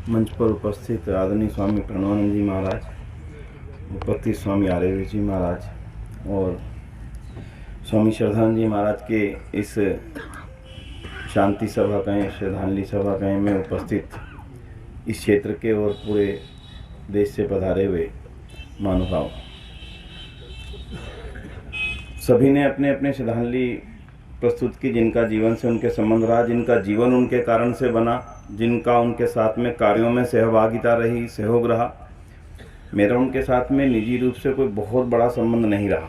मंच पर उपस्थित आदरणीय स्वामी प्रणवानंद जी महाराज, उपस्थित स्वामी आर्यवीर जी महाराज और स्वामी श्रद्धानंद जी महाराज के इस शांति सभा कहें, श्रद्धांजलि सभा कहें में उपस्थित इस क्षेत्र के और पूरे देश से पधारे हुए महानुभाव, सभी ने अपने अपने श्रद्धांजलि प्रस्तुत की। जिनका जीवन से उनके संबंध रहा, जिनका जीवन उनके कारण से बना, जिनका उनके साथ में कार्यों में सहभागिता रही, सहयोग रहा। मेरा उनके साथ में निजी रूप से कोई बहुत बड़ा संबंध नहीं रहा,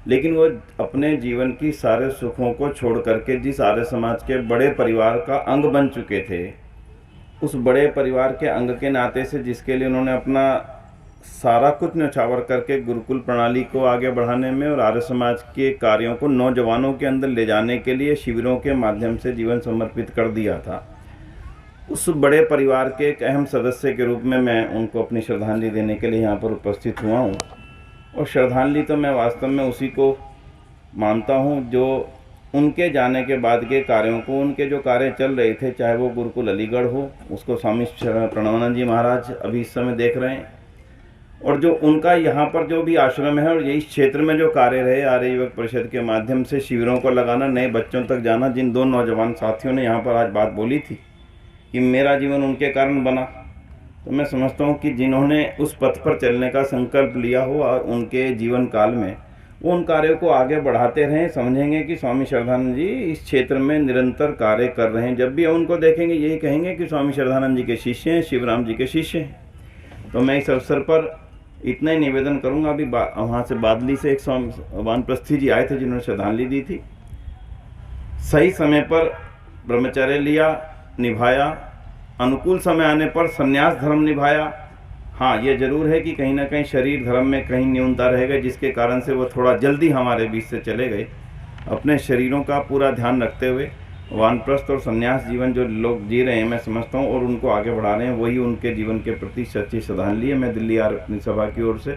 लेकिन वो अपने जीवन की सारे सुखों को छोड़ करके जिस आर्य समाज के बड़े परिवार का अंग बन चुके थे, उस बड़े परिवार के अंग के नाते से जिसके लिए उन्होंने अपना सारा कुछ न्यौछावर करके गुरुकुल प्रणाली को आगे बढ़ाने में और आर्य समाज के कार्यों को नौजवानों के अंदर ले जाने के लिए शिविरों के माध्यम से जीवन समर्पित कर दिया था, उस बड़े परिवार के एक अहम सदस्य के रूप में मैं उनको अपनी श्रद्धांजलि देने के लिए यहाँ पर उपस्थित हुआ हूँ। और श्रद्धांजलि तो मैं वास्तव में उसी को मानता हूँ जो उनके जाने के बाद के कार्यों को, उनके जो कार्य चल रहे थे, चाहे वो गुरुकुल अलीगढ़ हो, उसको स्वामी प्रणवानंद जी महाराज अभी इस समय देख रहे हैं, और जो उनका यहाँ पर जो भी आश्रम है और इस क्षेत्र में जो कार्य रहे, आर्य युवक परिषद के माध्यम से शिविरों को लगाना, नए बच्चों तक जाना। जिन दो नौजवान साथियों ने यहाँ पर आज बात बोली थी कि मेरा जीवन उनके कारण बना, तो मैं समझता हूँ कि जिन्होंने उस पथ पर चलने का संकल्प लिया हो और उनके जीवन काल में वो उन कार्यों को आगे बढ़ाते रहें, समझेंगे कि स्वामी श्रद्धानंद जी इस क्षेत्र में निरंतर कार्य कर रहे हैं। जब भी उनको देखेंगे यही कहेंगे कि स्वामी श्रद्धानंद जी के शिष्य हैं, शिवराम जी के शिष्य हैं। तो मैं इस अवसर पर इतना ही निवेदन करूंगा। अभी वहाँ से बादली से एक स्वामी वानप्रस्थी जी आए थे जिन्होंने श्रद्धांजलि दी थी। सही समय पर ब्रह्मचर्य लिया, निभाया, अनुकूल समय आने पर संन्यास धर्म निभाया। हाँ, ये जरूर है कि कहीं ना कहीं शरीर धर्म में कहीं न्यूनता रह गई, जिसके कारण से वो थोड़ा जल्दी हमारे बीच से चले गए। अपने शरीरों का पूरा ध्यान रखते हुए वानप्रस्थ और संन्यास जीवन जो लोग जी रहे हैं, मैं समझता हूँ, और उनको आगे बढ़ा रहे हैं, वही उनके जीवन के प्रति सच्ची श्रद्धांजलि है। मैं दिल्ली आर्य अपनी सभा की ओर से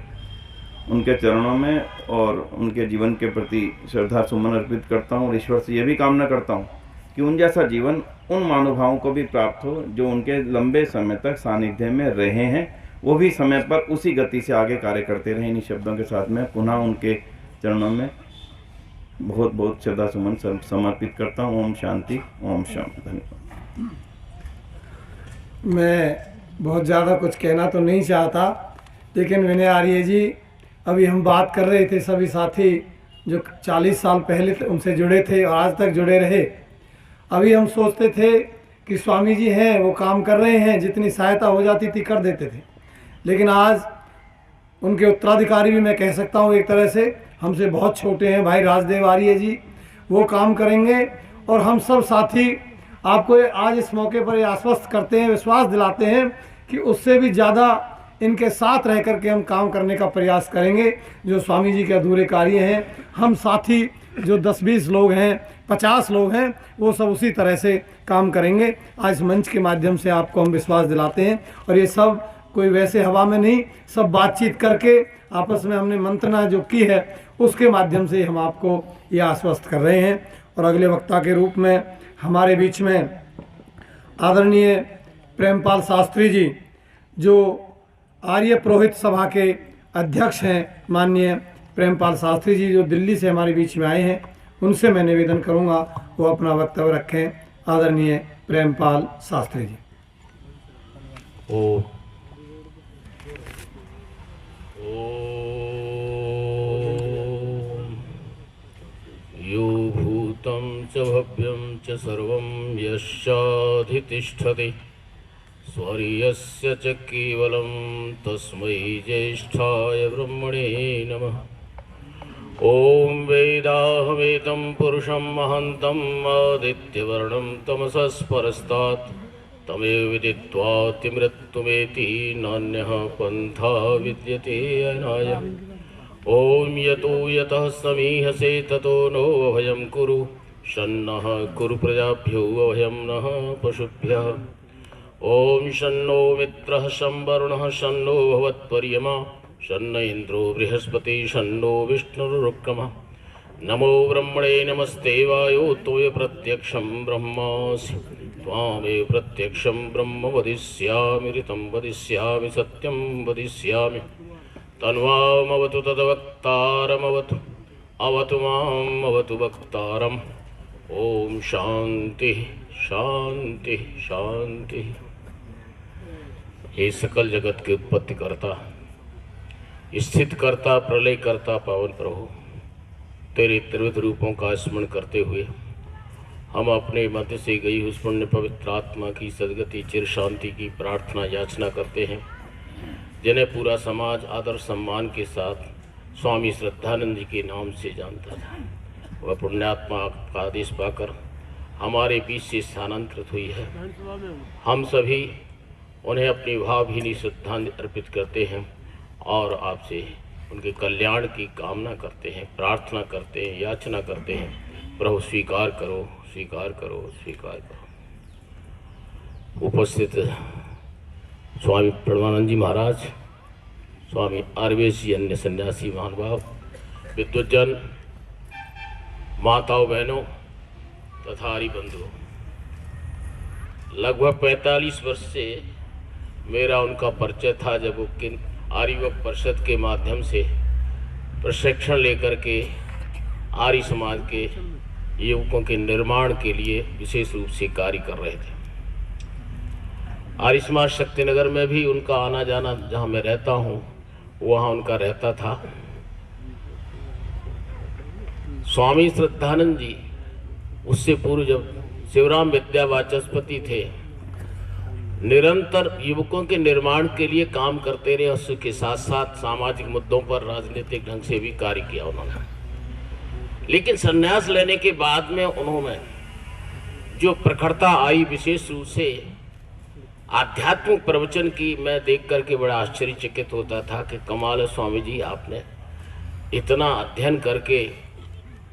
उनके चरणों में और उनके जीवन के प्रति श्रद्धा सुमन अर्पित करता हूँ और ईश्वर से यह भी कामना करता हूँ कि उन जैसा जीवन उन महानुभावों को भी प्राप्त हो जो उनके लंबे समय तक सानिध्य में रहे हैं, वो भी समय पर उसी गति से आगे कार्य करते रहें। इन्हीं शब्दों के साथ मैं पुनः उनके चरणों में बहुत बहुत श्रद्धा सुमन समर्पित करता हूँ। ओम शांति, ओम शांति। धन्यवाद। मैं बहुत ज़्यादा कुछ कहना तो नहीं चाहता, लेकिन मैंने आर्य जी, अभी हम बात कर रहे थे, सभी साथी जो 40 साल पहले उनसे जुड़े थे और आज तक जुड़े रहे। अभी हम सोचते थे कि स्वामी जी हैं, वो काम कर रहे हैं, जितनी सहायता हो जाती थी कर देते थे, लेकिन आज उनके उत्तराधिकारी भी मैं कह सकता हूँ एक तरह से हमसे बहुत छोटे हैं, भाई राजदेव आर्य जी, वो काम करेंगे। और हम सब साथी आपको आज इस मौके पर ये आश्वस्त करते हैं, विश्वास दिलाते हैं कि उससे भी ज़्यादा इनके साथ रह कर के हम काम करने का प्रयास करेंगे। जो स्वामी जी के अधूरे कार्य हैं, हम साथी जो 10-20 लोग हैं, 50 लोग हैं, वो सब उसी तरह से काम करेंगे। आज इस मंच के माध्यम से आपको हम विश्वास दिलाते हैं, और ये सब कोई वैसे हवा में नहीं, सब बातचीत करके आपस में हमने मंत्रणा जो की है उसके माध्यम से हम आपको ये आश्वस्त कर रहे हैं। और अगले वक्ता के रूप में हमारे बीच में आदरणीय प्रेमपाल शास्त्री जी, जो आर्य पुरोहित सभा के अध्यक्ष हैं, माननीय प्रेमपाल शास्त्री जी जो दिल्ली से हमारे बीच में आए हैं, उनसे मैं निवेदन करूंगा वो अपना वक्तव्य रखें। आदरणीय प्रेमपाल शास्त्री जी। ओ यो भूतं च भव्यं च सर्वं यश्चाधितिष्ठति स्वर्यस्य च केवलं तस्मै ज्येष्ठाय ब्रह्मणे नमः। ॐ वेदाहमेतं पुरुषं महान्तम् आदित्यवर्णं तमसस्परस्तात् तमेव विदित्वातिमृत्युमेति नान्यः पन्था विद्यते अनाय। ॐ यतो यतः समीहसे ततो नो अभयं कुरु शन्नः कुरु प्रजाभ्यो अभयं नः पशुभ्यः। ॐ शन्नो मित्रः शं वरुणः शन्नो भवत्पर्यमा शन्न इन्द्रो बृहस्पति शन्नो विष्णुरुक्रमः। नमो ब्रह्मणे नमस्ते वायो त्वय प्रत्यक्षं ब्रह्मासि त्वामेव प्रत्यक्षं ब्रह्म वदिष्यामि ऋतं वदिष्यामि सत्यं वदिष्यामि तन्वामवतु तद्वक्तारमवतु अवतु माम् अवतु वक्तारम्। ओम शांति शांति शांति। हे सकल जगत के उत्पत्ति करता, स्थित करता, प्रलय करता पावन प्रभु, तेरे त्रिविध रूपों का स्मरण करते हुए हम अपने मध्य से गई उस पुण्य पवित्र आत्मा की सदगति चिर शांति की प्रार्थना याचना करते हैं, जिन्हें पूरा समाज आदर सम्मान के साथ स्वामी श्रद्धानंद जी के नाम से जानता था। वह पुण्यात्मा का आदेश पाकर हमारे बीच से स्थानांतरित हुई है। हम सभी उन्हें अपनी भावभीनी श्रद्धांजलि अर्पित करते हैं और आपसे उनके कल्याण की कामना करते हैं, प्रार्थना करते हैं, याचना करते हैं। प्रभु स्वीकार करो, स्वीकार करो, स्वीकार करो। उपस्थित स्वामी प्रणवानंद जी महाराज, स्वामी आरवेश जी, अन्य सन्यासी महानुभाव, विद्वज्जन, माताओं बहनों तथा हरि बंधु, लगभग 45 वर्ष से मेरा उनका परिचय था जब वो आर्य युवक परिषद के माध्यम से प्रशिक्षण लेकर के आर्य समाज के युवकों के निर्माण के लिए विशेष रूप से कार्य कर रहे थे। आर्य समाज शक्तिनगर में भी उनका आना जाना, जहाँ मैं रहता हूँ वहाँ उनका रहता था। स्वामी श्रद्धानंद जी उससे पूर्व जब शिवराम विद्या वाचस्पति थे, निरंतर युवकों के निर्माण के लिए काम करते रहे और उसके साथ साथ सामाजिक मुद्दों पर राजनीतिक ढंग से भी कार्य किया उन्होंने। लेकिन संन्यास लेने के बाद में उन्होंने जो प्रखरता आई, विशेष रूप से आध्यात्मिक प्रवचन की, मैं देख करके बड़ा आश्चर्यचकित होता था कि कमाल है स्वामी जी, आपने इतना अध्ययन करके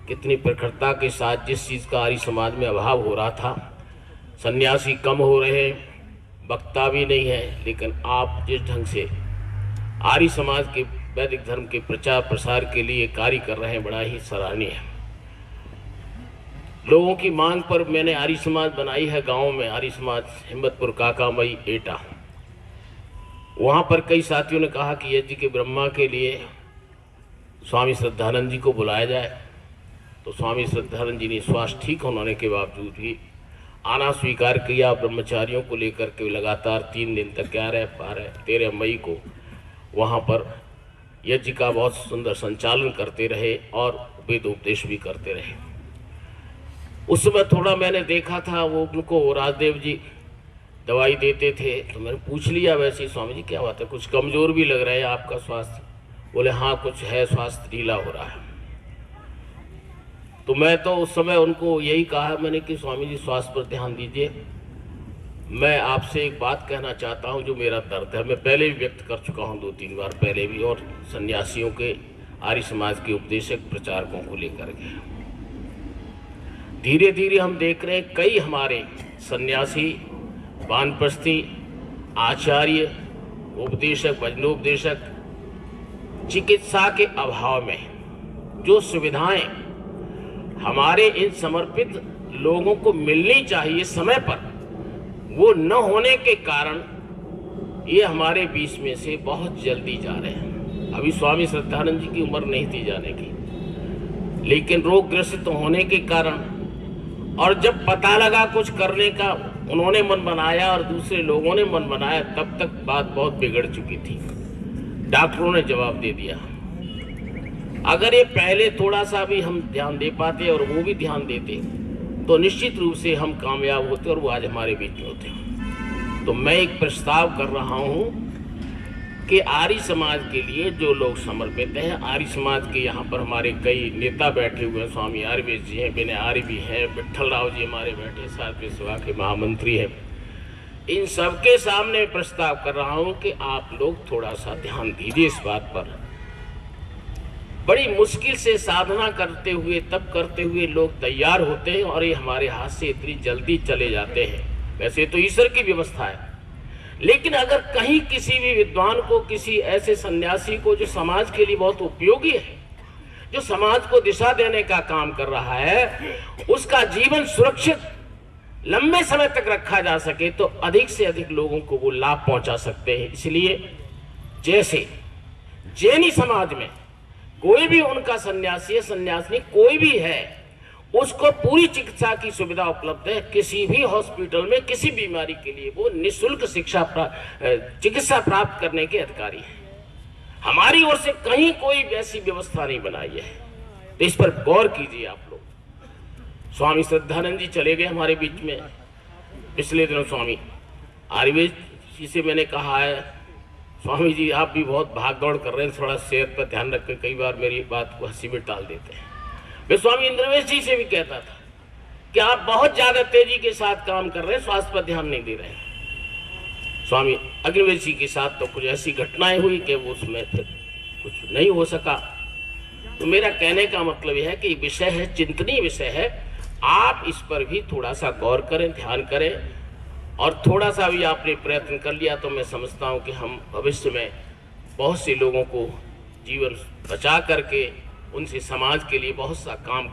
कितनी प्रखरता के साथ जिस चीज़ का आर्य समाज में अभाव हो रहा था, सन्यासी कम हो रहे, वक्ता भी नहीं है, लेकिन आप जिस ढंग से आर्य समाज के वैदिक धर्म के प्रचार प्रसार के लिए कार्य कर रहे हैं, बड़ा ही सराहनीय है। लोगों की मांग पर मैंने आर्य समाज बनाई है गांव में, आर्य समाज हिम्मतपुर काकामई एटा। वहाँ पर कई साथियों ने कहा कि यज्ञ के ब्रह्मा के लिए स्वामी श्रद्धानंद जी को बुलाया जाए, तो स्वामी श्रद्धानंद जी ने स्वास्थ्य ठीक होने के बावजूद भी आना स्वीकार किया। ब्रह्मचारियों को लेकर के लगातार 3 दिन तक क्या रहे, 13 मई को वहाँ पर यज्ञ का बहुत सुंदर संचालन करते रहे और वेद उपदेश भी करते रहे। उस समय थोड़ा मैंने देखा था, वो उनको राजदेव जी दवाई देते थे, तो मैंने पूछ लिया वैसे ही, स्वामी जी क्या बात है, कुछ कमज़ोर भी लग रहा है आपका स्वास्थ्य? बोले हाँ कुछ है, स्वास्थ्य ढीला हो रहा है। तो मैं तो उस समय उनको यही कहा मैंने कि स्वामी जी स्वास्थ्य पर ध्यान दीजिए। मैं आपसे एक बात कहना चाहता हूं जो मेरा दर्द है, मैं पहले भी व्यक्त कर चुका हूं 2-3 बार पहले भी, और सन्यासियों के, आर्य समाज के उपदेशक प्रचारकों को लेकर के धीरे धीरे हम देख रहे हैं कई हमारे सन्यासी, वानप्रस्थी, आचार्य, उपदेशक, भजनोपदेशक चिकित्सा के अभाव में जो सुविधाएं हमारे इन समर्पित लोगों को मिलनी चाहिए समय पर, वो न होने के कारण ये हमारे बीच में से बहुत जल्दी जा रहे हैं। अभी स्वामी श्रद्धानंद जी की उम्र नहीं थी जाने की, लेकिन रोगग्रस्त होने के कारण, और जब पता लगा कुछ करने का उन्होंने मन बनाया और दूसरे लोगों ने मन बनाया, तब तक बात बहुत बिगड़ चुकी थी। डॉक्टरों ने जवाब दे दिया। अगर ये पहले थोड़ा सा भी हम ध्यान दे पाते और वो भी ध्यान देते तो निश्चित रूप से हम कामयाब होते और वो आज हमारे बीच में होते। तो मैं एक प्रस्ताव कर रहा हूँ कि आर्य समाज के लिए जो लोग समर्पित हैं, आर्य समाज के यहाँ पर हमारे कई नेता बैठे हुए हैं, स्वामी आरवेश जी हैं, विनय आर्य भी हैं, विट्ठल राव जी हमारे बैठे, सातवें सेवा के महामंत्री हैं, इन सबके सामने प्रस्ताव कर रहा हूँ कि आप लोग थोड़ा सा ध्यान दीजिए इस बात पर। बड़ी मुश्किल से साधना करते हुए, तब करते हुए लोग तैयार होते हैं और ये हमारे हाथ से इतनी जल्दी चले जाते हैं। वैसे तो ईश्वर की व्यवस्था है, लेकिन अगर कहीं किसी भी विद्वान को, किसी ऐसे सन्यासी को जो समाज के लिए बहुत उपयोगी है, जो समाज को दिशा देने का काम कर रहा है, उसका जीवन सुरक्षित लंबे समय तक रखा जा सके तो अधिक से अधिक लोगों को वो लाभ पहुंचा सकते हैं। इसलिए जैसे जैनी समाज में कोई भी उनका सन्यासी सन्यासिनी कोई भी है, उसको पूरी चिकित्सा की सुविधा उपलब्ध है। किसी भी हॉस्पिटल में किसी बीमारी के लिए वो निःशुल्क चिकित्सा प्राप्त करने के अधिकारी हैं। हमारी ओर से कहीं कोई वैसी व्यवस्था नहीं बनाई है, तो इस पर गौर कीजिए आप लोग। स्वामी श्रद्धानंद जी चले गए हमारे बीच में पिछले दिनों। स्वामी आयुर्वेद जी से मैंने कहा है, स्वामी जी आप भी बहुत भाग दौड़ कर रहे हैं, थोड़ा सेहत पर ध्यान रख कर कई बार मेरी बात को हंसी में टाल देते हैं। मैं स्वामी इंद्रवेश जी से भी कहता था कि आप बहुत ज़्यादा तेजी के साथ काम कर रहे हैं, स्वास्थ्य पर ध्यान नहीं दे रहे हैं। स्वामी अग्निवेश जी के साथ तो कुछ ऐसी घटनाएं हुई कि वो उसमें फिर कुछ नहीं हो सका। तो मेरा कहने का मतलब यह है कि विषय है, चिंतनीय विषय है, आप इस पर भी थोड़ा सा गौर करें, ध्यान करें, और थोड़ा सा भी आपने प्रयत्न कर लिया तो मैं समझता हूँ कि हम भविष्य में बहुत से लोगों को जीवन बचा करके उनसे समाज के लिए बहुत सा काम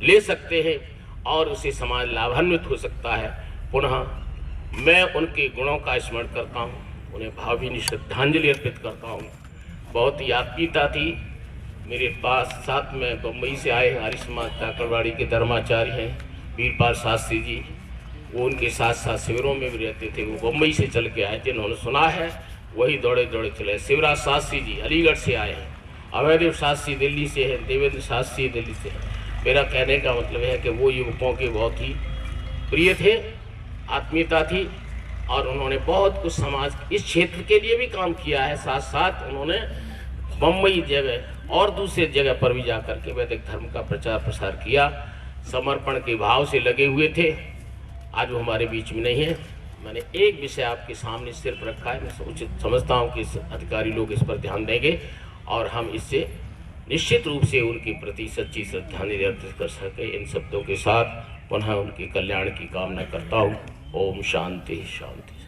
ले सकते हैं और उससे समाज लाभान्वित हो सकता है। पुनः मैं उनके गुणों का स्मरण करता हूँ, उन्हें भावभीनी श्रद्धांजलि अर्पित करता हूँ। बहुत ही आत्मीयता थी। मेरे पास साथ में बम्बई से आए आर्य समाज काकड़वाड़ी के धर्माचार्य हैं वीरपाल शास्त्री जी, वो उनके साथ साथ शिविरों में भी रहते थे। वो बम्बई से चल के आए, जिन्होंने सुना है वही दौड़े दौड़े चले। शिवराज शास्त्री जी अलीगढ़ से आए हैं, अभयदेव शास्त्री दिल्ली से हैं, देवेंद्र शास्त्री दिल्ली से हैं। मेरा कहने का मतलब है कि वो युवकों के बहुत ही प्रिय थे, आत्मीयता थी, और उन्होंने बहुत कुछ समाज इस क्षेत्र के लिए भी काम किया है। साथ साथ उन्होंने बम्बई जगह और दूसरे जगह पर भी जाकर के वैदिक धर्म का प्रचार प्रसार किया। समर्पण के भाव से लगे हुए थे। आज वो हमारे बीच में नहीं है। मैंने एक विषय आपके सामने सिर्फ रखा है। मैं उचित समझता हूँ कि अधिकारी लोग इस पर ध्यान देंगे और हम इससे निश्चित रूप से उनके प्रति सच्ची श्रद्धांजलि अर्पित कर सके। इन शब्दों के साथ पुनः उनके कल्याण की कामना करता हूँ। ओम शांति शांति।